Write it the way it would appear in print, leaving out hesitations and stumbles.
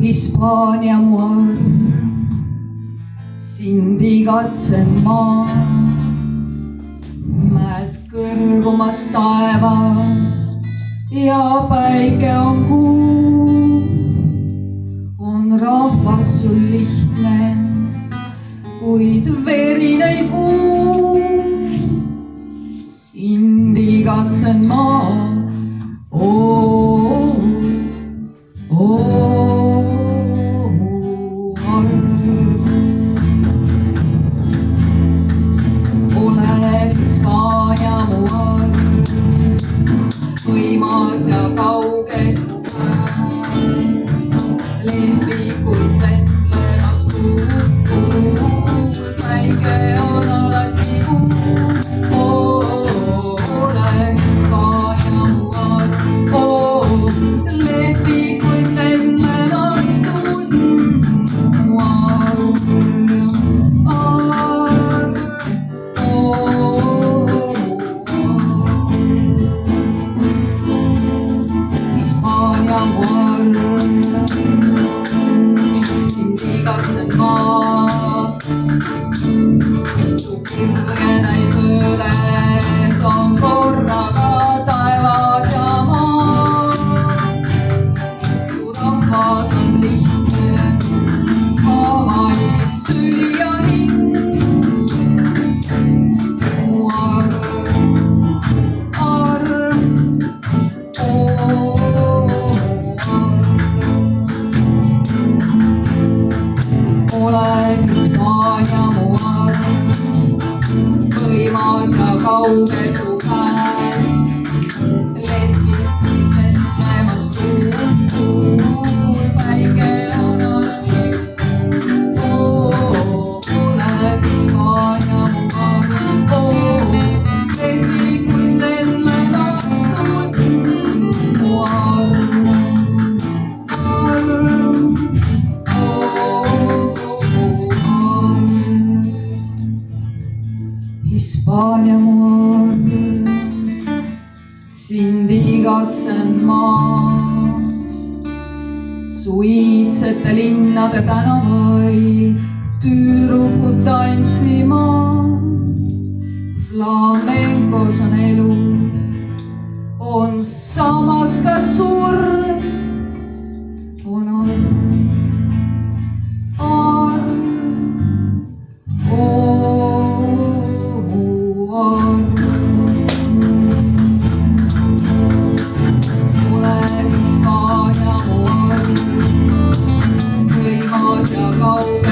Hispaania mu arm, sind igatsen ma. Mäed kõrgumas taevas ja päike on kuu. On rahvas sul lihtne, kuid verine ei kuu. Sind igatsen ma. Oled Hispaania mu arm, võimas ja kauges mu käe. Lehvikuis lendlemas tuul, päike on alati kuu. Oled Hispaania mu arm, lehvikuis lendlemas tuul. Mu arm. Su kõrgenai söödes on korraga taevas ja maa. Su rahvas on lihtne, avais süli ja hing. Mu arm, oled Hispaania mu arm, võimas ja kauge su käe. Lehvikuis lendlemas tuul, päike on alati kuu. Oled Hispaania mu arm, lehvikuis lendlemas tuul. Mu arm. Hispaania mu arm, sind igatsen ma. Su iidsete linnade tänavaid tüdrukud tantsimas. Flamencos on elu, on samas ka surm. On arm, Oled Hispaania mu arm, võimas ja kauge.